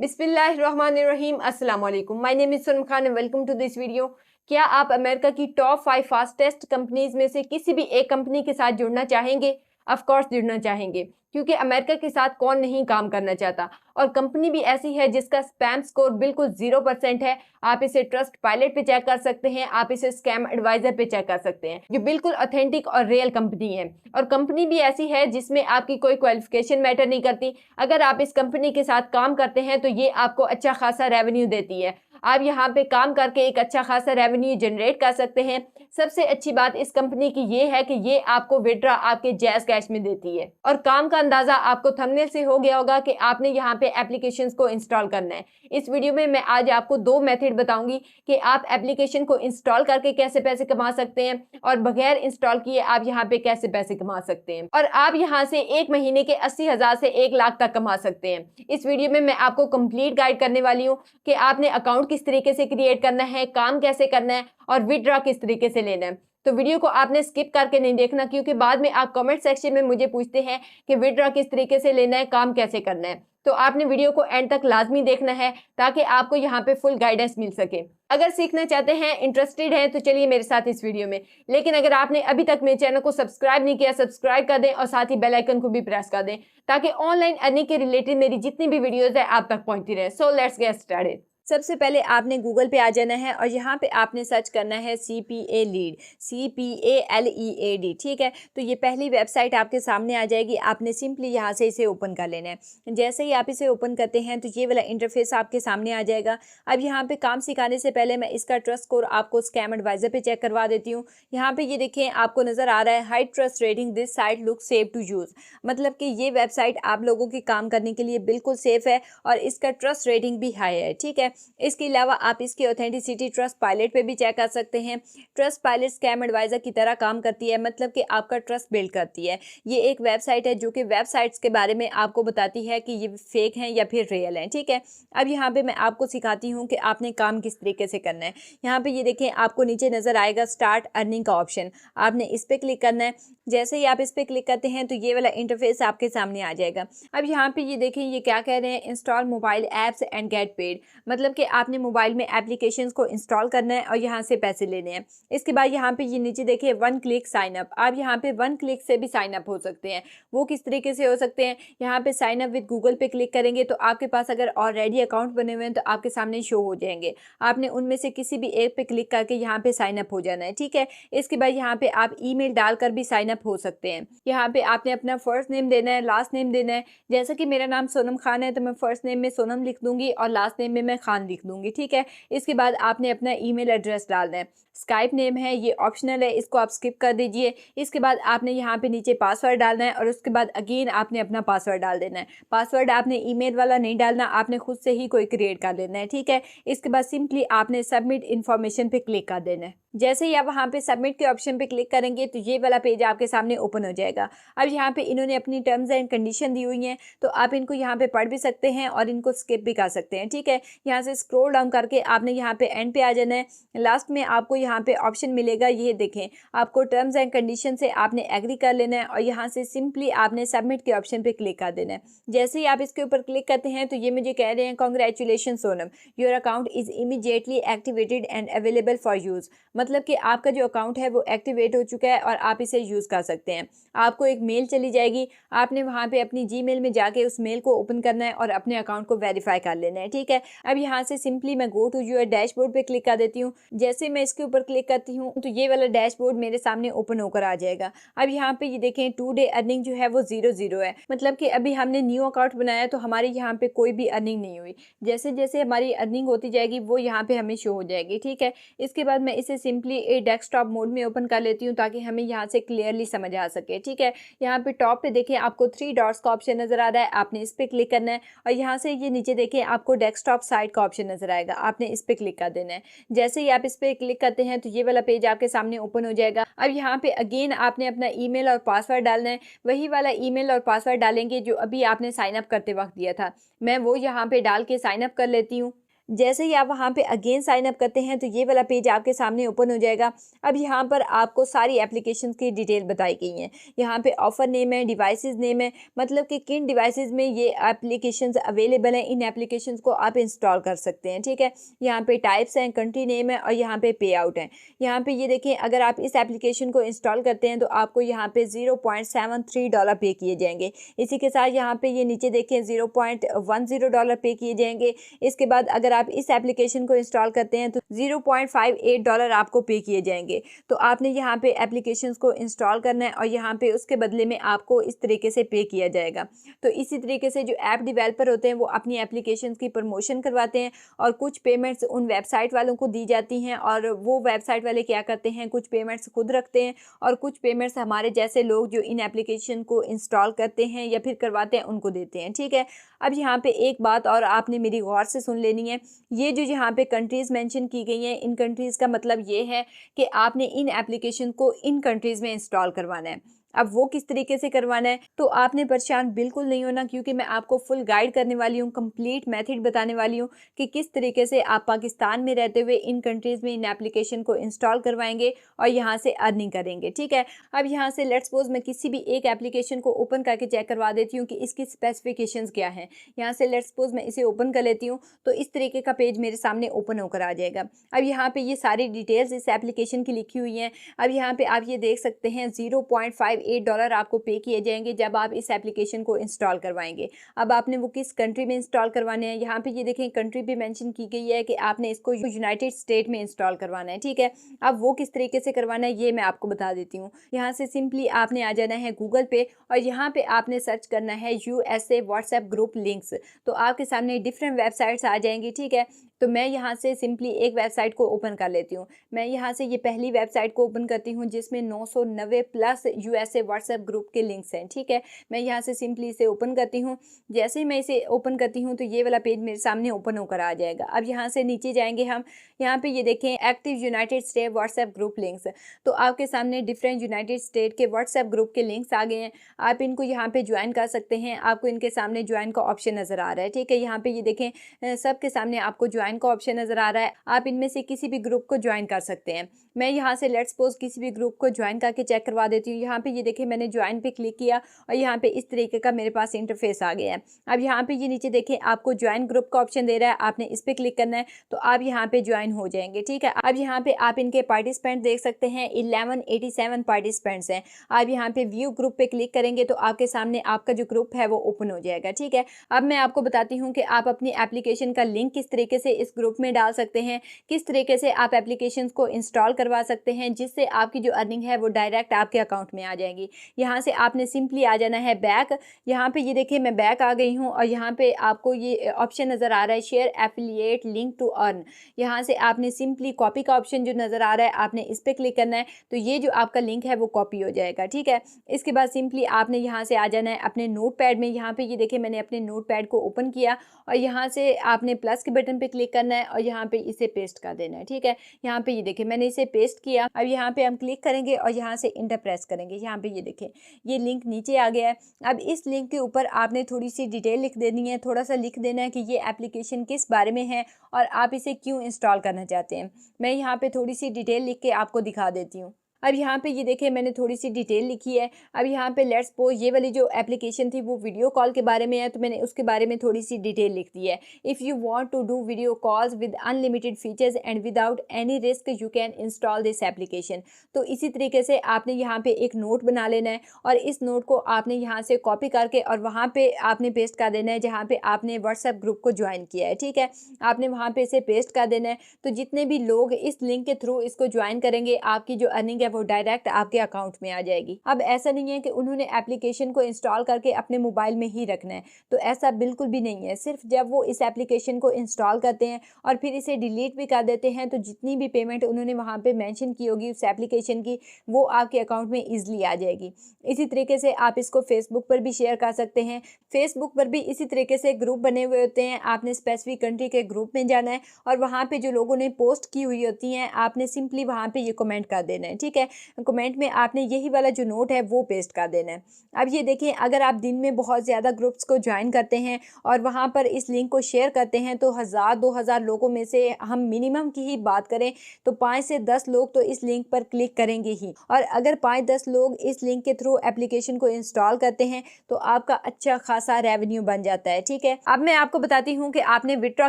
बिस्मिल्लाहिर्रहमानिर्रहीम अस्सलाम वालेकुम। My name is Sanam Khan and welcome to this video. क्या आप अमेरिका की टॉप 5 फास्टेस्ट कंपनीज में से किसी भी एक कंपनी के साथ जुड़ना चाहेंगे? ऑफ कोर्स जुड़ना चाहेंगे, क्योंकि अमेरिका के साथ कौन नहीं काम करना चाहता। और कंपनी भी ऐसी है जिसका स्पैम स्कोर बिल्कुल 0% है। आप इसे ट्रस्ट पायलट पे चेक कर सकते हैं, आप इसे स्कैम एडवाइजर पे चेक कर सकते हैं, जो बिल्कुल ऑथेंटिक और रियल कंपनी है। और कंपनी भी ऐसी है जिसमें आपकी कोई क्वालिफिकेशन मैटर नहीं करती। अगर आप इस कंपनी के साथ काम करते हैं तो ये आपको अच्छा खासा रेवेन्यू देती है। आप यहाँ पे काम करके एक अच्छा खासा रेवेन्यू जनरेट कर सकते हैं। सबसे अच्छी बात इस कंपनी की ये है कि ये आपको विड्रॉ आपके जैज़ कैश में देती है। और काम का अंदाजा आपको थंबनेल से हो गया होगा कि आपने यहाँ पे एप्लीकेशंस को इंस्टॉल करना है। इस वीडियो में मैं आज आपको 2 मेथड बताऊंगी कि आप एप्लीकेशन को इंस्टॉल करके कैसे पैसे कमा सकते हैं और बगैर इंस्टॉल किए आप यहाँ पे कैसे पैसे कमा सकते हैं। और आप यहाँ से एक महीने के 80,000 से 1 लाख तक कमा सकते हैं। इस वीडियो में मैं आपको कंप्लीट गाइड करने वाली हूँ कि आपने अकाउंट किस तरीके से क्रिएट करना है, काम कैसे करना है और विड्रॉ किस तरीके से लेना है। तो वीडियो को आपने स्किप करके नहीं देखना, क्योंकि बाद में आप कमेंट सेक्शन में मुझे पूछते हैं कि विड्रॉ किस तरीके से लेना है, काम कैसे करना है। तो आपने वीडियो को एंड तक लाजमी देखना है ताकि आपको यहाँ पे फुल गाइडेंस मिल सके। अगर सीखना चाहते हैं, इंटरेस्टेड हैं, तो चलिए मेरे साथ इस वीडियो में। लेकिन अगर आपने अभी तक मेरे चैनल को सब्सक्राइब नहीं किया, सब्सक्राइब कर दें और साथ ही बेल आइकन को भी प्रेस कर दें ताकि ऑनलाइन अर्निंग के रिलेटेड मेरी जितनी भी वीडियोस है आप तक पहुंचती रहे। So let's get started. सबसे पहले आपने गूगल पे आ जाना है और यहाँ पे आपने सर्च करना है CPA लीड, CPALEAD। ठीक है, तो ये पहली वेबसाइट आपके सामने आ जाएगी। आपने सिंपली यहाँ से इसे ओपन कर लेना है। जैसे ही आप इसे ओपन करते हैं तो ये वाला इंटरफेस आपके सामने आ जाएगा। अब यहाँ पे काम सिखाने से पहले मैं इसका ट्रस्ट स्कोर आपको स्कैम एडवाइजर पे चेक करवा देती हूँ। यहाँ पे ये देखें, आपको नजर आ रहा है high trust rating, this site look safe to use. मतलब कि ये वेबसाइट आप लोगों के काम करने के लिए बिल्कुल सेफ है और इसका ट्रस्ट रेटिंग भी हाई है। ठीक है, इसके अलावा आप इसकी ऑथेंटिसिटी ट्रस्ट पायलट पे भी चेक कर सकते हैं। ट्रस्ट पायलट स्कैम एडवाइजर की तरह काम करती है, मतलब कि आपका ट्रस्ट बिल्ड करती है। ये एक वेबसाइट है जो कि वेबसाइट्स के बारे में आपको बताती है कि ये फेक हैं या फिर रियल हैं। ठीक है, अब यहाँ पे मैं आपको सिखाती हूँ कि आपने काम किस तरीके से करना है। यहाँ पे ये देखें, आपको नीचे नजर आएगा स्टार्ट अर्निंग का ऑप्शन, आपने इस पर क्लिक करना है। जैसे ही आप इस पर क्लिक करते हैं तो ये वाला इंटरफेस आपके सामने आ जाएगा। अब यहाँ पे ये देखें, ये क्या कह रहे हैं, install mobile apps and get paid. मतलब कि आपने मोबाइल में एप्लीकेशंस को इंस्टॉल करना है और यहाँ से पैसे लेने हैं। इसके बाद यहाँ पे ये नीचे देखिए 1 क्लिक साइन अप। आप यहाँ पे 1 क्लिक से भी साइन अप हो सकते हैं। वो किस तरीके से हो सकते हैं, यहाँ पे साइन अप विद गूगल पे क्लिक करेंगे तो आपके पास अगर ऑलरेडी अकाउंट बने हुए हैं तो आपके सामने शो हो जाएंगे। आपने उनमें से किसी भी एक पे क्लिक करके यहाँ पे साइन अप हो जाना है। ठीक है, इसके बाद यहाँ पे आप ईमेल डालकर भी साइन अप हो सकते हैं। यहाँ पे आपने अपना फर्स्ट नेम देना है, लास्ट नेम देना है। जैसा कि मेरा नाम सोनम खान है तो मैं फर्स्ट नेम में सोनम लिख दूंगी और लास्ट नेम में मैं खान लिख दूंगी। ठीक है, इसके बाद आपने अपना ईमेल एड्रेस डालना है। स्काइप नेम है, ये ऑप्शनल है, इसको आप स्किप कर दीजिए। इसके बाद आपने यहाँ पे नीचे पासवर्ड डालना है और उसके बाद अगेन आपने अपना पासवर्ड डाल देना है। पासवर्ड आपने ईमेल वाला नहीं डालना, आपने खुद से ही कोई क्रिएट कर लेना है। ठीक है, इसके बाद सिंपली आपने सबमिट इन्फॉर्मेशन पे क्लिक कर देना है। जैसे ही आप वहाँ पे सबमिट के ऑप्शन पे क्लिक करेंगे तो ये वाला पेज आपके सामने ओपन हो जाएगा। अब यहाँ पे इन्होंने अपनी टर्म्स एंड कंडीशन दी हुई हैं, तो आप इनको यहाँ पे पढ़ भी सकते हैं और इनको स्किप भी कर सकते हैं। ठीक है, यहाँ से स्क्रॉल डाउन करके आपने यहाँ पे एंड पे आ जाना है। लास्ट में आपको यहाँ पे ऑप्शन मिलेगा, ये देखें, आपको टर्म्स एंड कंडीशन से आपने एग्री कर लेना है और यहाँ से सिंपली आपने सबमिट के ऑप्शन पे क्लिक कर देना है। जैसे ही आप इसके ऊपर क्लिक करते हैं तो ये मुझे कह रहे हैं, congratulation Sonam, your account is immediately activated and available for use. मतलब कि आपका जो अकाउंट है वो एक्टिवेट हो चुका है और आप इसे यूज़ कर सकते हैं। आपको एक मेल चली जाएगी, आपने वहाँ पे अपनी जीमेल में जाके उस मेल को ओपन करना है और अपने अकाउंट को वेरीफाई कर लेना है। ठीक है, अब यहाँ से सिंपली मैं गो टू योर डैशबोर्ड पे क्लिक कर देती हूँ। जैसे मैं इसके ऊपर क्लिक करती हूँ तो ये वाला डैशबोर्ड मेरे सामने ओपन होकर आ जाएगा। अब यहाँ पे ये देखें, 2 डे अर्निंग जो है वो 0 है। मतलब कि अभी हमने न्यू अकाउंट बनाया तो हमारे यहाँ पे कोई भी अर्निंग नहीं हुई। जैसे जैसे हमारी अर्निंग होती जाएगी वो यहाँ पे हमें शो हो जाएगी। ठीक है, इसके बाद मैं इसे सिंपली डेस्कटॉप मोड में ओपन कर लेती हूँ ताकि हमें यहाँ से क्लियरली समझ आ सके। ठीक है, यहाँ पे टॉप पे देखें, आपको 3 डॉट्स का ऑप्शन नजर आ रहा है, आपने इस पे क्लिक करना है और यहाँ से ये नीचे देखें, आपको डेस्कटॉप साइट का ऑप्शन नजर आएगा, आपने इस पे क्लिक कर देना है। जैसे ही आप इस पे क्लिक करते हैं तो ये वाला पेज आपके सामने ओपन हो जाएगा। अब यहाँ पे अगेन आपने अपना ईमेल और पासवर्ड डालना है। वही वाला ईमेल और पासवर्ड डालेंगे जो अभी आपने साइन अप करते वक्त दिया था। मैं वो यहाँ पे डाल के साइन अप कर लेती हूँ। जैसे ही आप वहाँ पे अगेन साइन अप करते हैं तो ये वाला पेज आपके सामने ओपन हो जाएगा। अब यहाँ पर आपको सारी एप्लीकेशंस की डिटेल बताई गई हैं। यहाँ पे ऑफर नेम है, डिवाइसेस नेम है, मतलब कि किन डिवाइसेस में ये एप्लीकेशंस अवेलेबल हैं, इन एप्लीकेशंस को आप इंस्टॉल कर सकते हैं। ठीक है, यहाँ पे टाइप्स हैं, कंट्री नेम है और यहाँ पे पे आउट है। यहाँ पे ये देखें, अगर आप इस एप्लीकेशन को इंस्टॉल करते हैं तो आपको यहाँ पे $0.73 पे किए जाएंगे। इसी के साथ यहाँ पे ये नीचे देखें $0.10 पे किए जाएंगे। इसके बाद अगर आप इस एप्लीकेशन को इंस्टॉल करते हैं तो $0.58 आपको पे किए जाएंगे। तो आपने यहाँ पे एप्लीकेशंस को इंस्टॉल करना है और यहाँ पे उसके बदले में आपको इस तरीके से पे किया जाएगा। तो इसी तरीके से जो ऐप डेवलपर होते हैं वो अपनी एप्लीकेशंस की प्रमोशन करवाते हैं और कुछ पेमेंट्स उन वेबसाइट वालों को दी जाती हैं और वो वेबसाइट वाले क्या करते हैं, कुछ पेमेंट्स खुद रखते हैं और कुछ पेमेंट्स हमारे जैसे लोग जो इन एप्लीकेशन को इंस्टॉल करते हैं या फिर करवाते हैं उनको देते हैं। ठीक है, अब यहाँ पे एक बात और आपने मेरी गौर से सुन लेनी है। ये जो यहाँ पे कंट्रीज़ मेंशन की गई हैं, इन कंट्रीज़ का मतलब ये है कि आपने इन एप्लीकेशन को इन कंट्रीज़ में इंस्टॉल करवाना है। अब वो किस तरीके से करवाना है, तो आपने परेशान बिल्कुल नहीं होना, क्योंकि मैं आपको फुल गाइड करने वाली हूँ, कंप्लीट मेथड बताने वाली हूँ कि किस तरीके से आप पाकिस्तान में रहते हुए इन कंट्रीज़ में इन एप्लीकेशन को इंस्टॉल करवाएंगे और यहाँ से अर्निंग करेंगे। ठीक है, अब यहाँ से लेट्स सपोज मैं किसी भी एक एप्लीकेशन को ओपन करके चेक करवा देती हूँ कि इसकी स्पेसिफिकेशंस क्या हैं। यहाँ से लेट्स सपोज मैं इसे ओपन कर लेती हूँ तो इस तरीके का पेज मेरे सामने ओपन होकर आ जाएगा। अब यहाँ पे ये सारी डिटेल्स इस एप्लीकेशन की लिखी हुई हैं। अब यहाँ पे आप ये देख सकते हैं $0.58 आपको पे किए जाएंगे जब आप इस एप्लीकेशन को इंस्टॉल करवाएंगे। अब आपने वो किस कंट्री में इंस्टॉल करवाने हैं, यहाँ पे ये देखें कंट्री भी मेंशन की गई है कि आपने इसको यूनाइटेड स्टेट में इंस्टॉल करवाना है। ठीक है, अब वो किस तरीके से करवाना है ये मैं आपको बता देती हूँ। यहाँ से सिंपली आपने आ जाना है गूगल पे और यहाँ पे आपने सर्च करना है USA व्हाट्सएप ग्रुप लिंक्स। तो आपके सामने डिफरेंट वेबसाइट्स आ जाएंगी। ठीक है, तो मैं यहाँ से सिंपली एक वेबसाइट को ओपन कर लेती हूँ। मैं यहाँ से ये पहली वेबसाइट को ओपन करती हूँ जिसमें 990 प्लस USA व्हाट्सएप ग्रुप के लिंक्स हैं। ठीक है, मैं यहाँ से सिंपली इसे ओपन करती हूँ। जैसे ही मैं इसे ओपन करती हूँ तो ये वाला पेज मेरे सामने ओपन होकर आ जाएगा। अब यहाँ से नीचे जाएंगे हम, यहाँ पे ये देखें active United state WhatsApp group links. तो आपके सामने डिफरेंट यूनाइटेड स्टेट के व्हाट्सएप ग्रुप के लिंक्स आ गए हैं। आप इनको यहाँ पे ज्वाइन कर सकते हैं। आपको इनके सामने ज्वाइन का ऑप्शन नज़र आ रहा है। ठीक है, यहाँ पे ये देखें सबके सामने आपको ज्वाइन का ऑप्शन नज़र आ रहा है। आप इनमें से किसी भी ग्रुप को ज्वाइन कर सकते हैं। मैं यहाँ से लेट्स सपोज किसी भी ग्रुप को ज्वाइन करके चेक करवा देती हूँ। यहाँ पे ये देखें मैंने ज्वाइन पे क्लिक किया और यहाँ पे इस तरीके का मेरे पास इंटरफेस आ गया है। अब यहाँ पे ये नीचे देखें आपको ज्वाइन ग्रुप का ऑप्शन दे रहा है, आपने इस पर क्लिक करना है तो आप यहाँ पे ज्वाइन हो जाएंगे। ठीक है, अब यहाँ पे आप इनके पार्टिसिपेंट देख सकते हैं, 1187 पार्टिसिपेंट्स हैं। आप यहाँ पे व्यू ग्रुप पे क्लिक करेंगे तो आपके सामने आपका जो ग्रुप है वो ओपन हो जाएगा। ठीक है, अब मैं आपको बताती हूँ कि आप अपनी एप्लीकेशन का लिंक किस तरीके से इस ग्रुप में डाल सकते हैं, किस तरीके से आप एप्लीकेशन को इंस्टॉल करवा सकते हैं जिससे आपकी जो अर्निंग है वो डायरेक्ट आपके अकाउंट में आ जाएगी। यहाँ से आपने सिंपली आ जाना है बैक। यहाँ पे ये देखिए मैं बैक आ गई हूँ और यहाँ पे आपको ये ऑप्शन नज़र आ रहा है share affiliate link to earn. यहाँ से आपने सिंपली कॉपी का ऑप्शन जो नज़र आ रहा है आपने इस पर क्लिक करना है तो ये जो आपका लिंक है वो कॉपी हो जाएगा। ठीक है, इसके बाद सिंपली आपने यहाँ से आ जाना है अपने नोट पैड में। यहाँ पे ये देखिए मैंने अपने नोट पैड को ओपन किया और यहाँ से आपने प्लस के बटन पे क्लिक करना है और यहाँ पे इसे पेस्ट कर देना है। ठीक है, यहाँ पे ये देखिए मैंने इसे पेस्ट किया। अब यहाँ पे हम क्लिक करेंगे और यहाँ से इंटर प्रेस करेंगे। यहाँ पे ये देखिए ये लिंक नीचे आ गया है। अब इस लिंक के ऊपर आपने थोड़ी सी डिटेल लिख देनी है, थोड़ा सा लिख देना है कि ये एप्लीकेशन किस बारे में है और आप इसे क्यों इंस्टॉल करना चाहते हैं। मैं यहाँ पे थोड़ी सी डिटेल लिख के आपको दिखा देती हूँ। अब यहाँ पे ये देखें मैंने थोड़ी सी डिटेल लिखी है। अब यहाँ पे लेट्स सपोज ये वाली जो एप्लीकेशन थी वो वीडियो कॉल के बारे में है तो मैंने उसके बारे में थोड़ी सी डिटेल लिख दी है। If you want to do video calls with unlimited features and without any risk you can install this application. तो इसी तरीके से आपने यहाँ पे एक नोट बना लेना है और इस नोट को आपने यहाँ से कॉपी करके और वहाँ पे आपने पेस्ट कर देना है जहाँ पे आपने व्हाट्सएप ग्रुप को ज्वाइन किया है। ठीक है, आपने वहाँ पे इसे पेस्ट कर देना है। तो जितने भी लोग इस लिंक के थ्रू इसको ज्वाइन करेंगे आपकी जो अर्निंग है वो डायरेक्ट आपके अकाउंट में आ जाएगी। अब ऐसा नहीं है कि उन्होंने एप्लीकेशन को इंस्टॉल करके अपने मोबाइल में ही रखना है, तो ऐसा बिल्कुल भी नहीं है। सिर्फ जब वो इस एप्लीकेशन को इंस्टॉल करते हैं और फिर इसे डिलीट भी कर देते हैं तो जितनी भी पेमेंट उन्होंने वहाँ पे मेंशन की होगी उस एप्लीकेशन की वो आपके अकाउंट में ईजिली आ जाएगी। इसी तरीके से आप इसको फेसबुक पर भी शेयर कर सकते हैं। फेसबुक पर भी इसी तरीके से ग्रुप बने हुए होते हैं। आपने स्पेसिफिक कंट्री के ग्रुप में जाना है और वहाँ पे जो लोगों ने पोस्ट की हुई होती हैं आपने सिंपली वहाँ पे ये कमेंट कर देना है। ठीक है, है। कमेंट में आपने यही वाला जो नोट है वो पेस्ट कर देना है। अब ये देखें, अगर आप दिन में बहुत ज़्यादा ग्रुप्स को ज्वाइन करते हैं और वहाँ पर इस लिंक को शेयर करते हैं तो 1000-2000 लोगों में से हम मिनिमम की ही बात करें तो 5 से 10 लोग तो इस लिंक पर क्लिक करेंगे ही। और अगर 5-10 लोग इस लिंक के थ्रू एप्लीकेशन को इंस्टॉल करते हैं तो आपका अच्छा खासा रेवेन्यू बन जाता है। ठीक है, अब मैं आपको बताती हूँ कि आपने विड्रॉ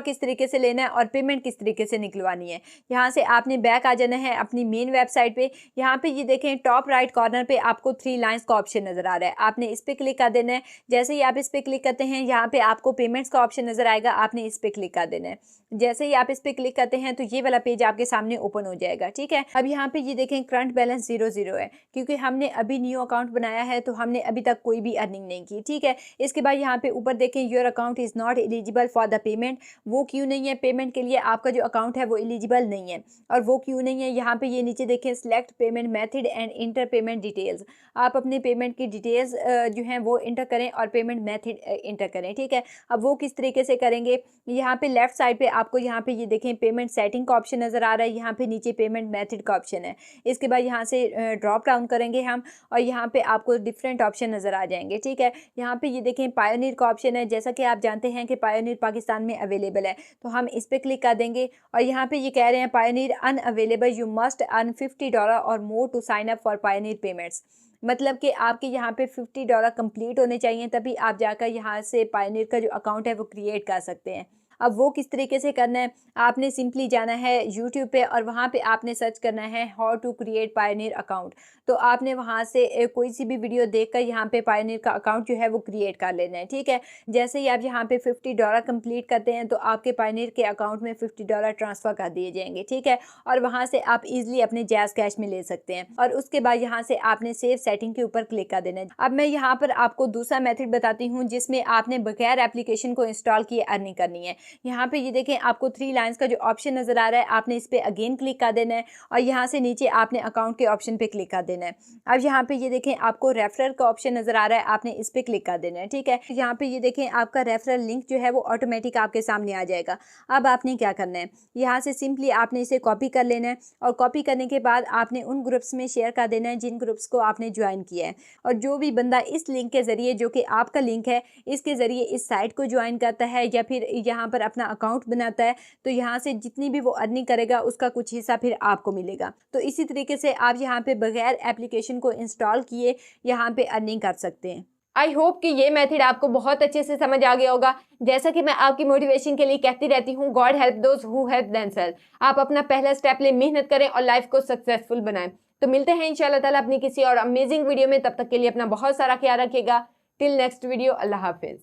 किस तरीके से लेना है और पेमेंट किस तरीके से निकलवानी है। यहाँ से आपने बैक आ जाना है अपनी मेन वेबसाइट पे। यहाँ पे ये देखें, टॉप राइट कॉर्नर पे आपको 3 लाइंस का ऑप्शन नजर आ रहा है, आपने इस पे क्लिक कर देना है। जैसे ही आप इस पे क्लिक करते हैं, यहाँ पे आपको पेमेंट्स का ऑप्शन नजर आएगा, आपने इस पे क्लिक कर देना है। जैसे ही आप इस पे क्लिक करते हैं तो ये वाला पेज आपके सामने ओपन हो जाएगा। ठीक है, अब यहाँ पे ये देखें, करंट बैलेंस 0 है, क्योंकि हमने अभी न्यू अकाउंट बनाया है तो हमने अभी तक कोई भी अर्निंग नहीं की। ठीक है, इसके बाद यहाँ पे ऊपर देखें, your account is not eligible for the payment. वो क्यों नहीं है? पेमेंट के लिए आपका जो अकाउंट है वो एलिजिबल नहीं है। और वो क्यों नहीं है? यहाँ पे ये नीचे देखें, select payment method and inter payment details. आप अपने पेमेंट की डिटेल्स जो हैं वो इंटर करें और पेमेंट मेथड इंटर करें। ठीक है, अब वो किस तरीके से करेंगे? यहाँ पे लेफ्ट साइड पे आपको यहाँ पे ये देखें, पेमेंट सेटिंग का ऑप्शन नज़र आ रहा है, यहाँ पे नीचे पेमेंट मेथड का ऑप्शन है। इसके बाद यहाँ से ड्रॉप डाउन करेंगे हम और यहाँ पे आपको डिफरेंट ऑप्शन नज़र आ जाएंगे। ठीक है, यहाँ पे ये देखें, पायोनियर का ऑप्शन है। जैसा कि आप जानते हैं कि पायोनियर पाकिस्तान में अवेलेबल है, तो हम इस पर क्लिक कर देंगे और यहाँ पे ये कह रहे हैं, Pioneer unavailable, you must earn $50 or more to sign up for Pioneer payments. मतलब कि आपके यहाँ पे $50 कंप्लीट होने चाहिए, तभी आप जाकर यहाँ से पायोनियर का जो अकाउंट है वो क्रिएट कर सकते हैं। अब वो किस तरीके से करना है? आपने सिंपली जाना है यूट्यूब पे और वहाँ पे आपने सर्च करना है how to create Pioneer account. तो आपने वहाँ से कोई सी भी वीडियो देखकर यहाँ पे पायोनियर का अकाउंट जो है वो क्रिएट कर लेना है। ठीक है, जैसे ही आप यहाँ पे $50 कंप्लीट करते हैं तो आपके पायोनियर के अकाउंट में $50 ट्रांसफ़र कर दिए जाएंगे। ठीक है, और वहाँ से आप ईजिली अपने जैज़ कैश में ले सकते हैं और उसके बाद यहाँ से आपने सेव सेटिंग के ऊपर क्लिक कर देना है। अब मैं यहाँ पर आपको दूसरा मेथड बताती हूँ जिसमें आपने बगैर एप्लीकेशन को इंस्टॉल किए अर्निंग करनी है। यहाँ पे ये देखें, आपको 3 लाइंस का जो ऑप्शन नजर आ रहा है, आपने इस पे अगेन क्लिक कर देना है और यहाँ से नीचे आपने अकाउंट के ऑप्शन पे क्लिक कर देना है। अब यहाँ पे ये देखें, आपको रेफरल का ऑप्शन नजर आ रहा है, आपने इस पे क्लिक कर देना है। ठीक है, यहाँ पे ये देखें, आपका रेफरल लिंक जो है वो ऑटोमेटिक आपके सामने आ जाएगा। अब आपने क्या करना है, यहाँ से सिंपली आपने इसे कॉपी कर लेना है और कॉपी करने के बाद आपने उन ग्रुप्स में शेयर कर देना है जिन ग्रुप्स को आपने ज्वाइन किया है। और जो भी बंदा इस लिंक के जरिए, जो कि आपका लिंक है, इसके जरिए इस साइट को ज्वाइन करता है या फिर यहाँ पर अपना अकाउंट बनाता है, तो यहाँ से जितनी भी वो अर्निंग करेगा उसका कुछ हिस्सा फिर आपको मिलेगा। तो इसी तरीके से आप यहाँ पे बगैर एप्लीकेशन को इंस्टॉल किए यहाँ पे अर्निंग कर सकते हैं। आई होप कि ये मेथड आपको बहुत अच्छे से समझ आ गया होगा। जैसा कि मैं आपकी मोटिवेशन के लिए कहती रहती हूँ, God help those who help themselves. आप अपना पहला स्टेप ले, मेहनत करें और लाइफ को सक्सेसफुल बनाएं। तो मिलते हैं इंशाल्लाह ताला अपनी किसी और अमेजिंग वीडियो में। तब तक के लिए अपना बहुत सारा ख्याल रखिएगा। टिल नेक्स्ट वीडियो, अल्लाह हाफिज।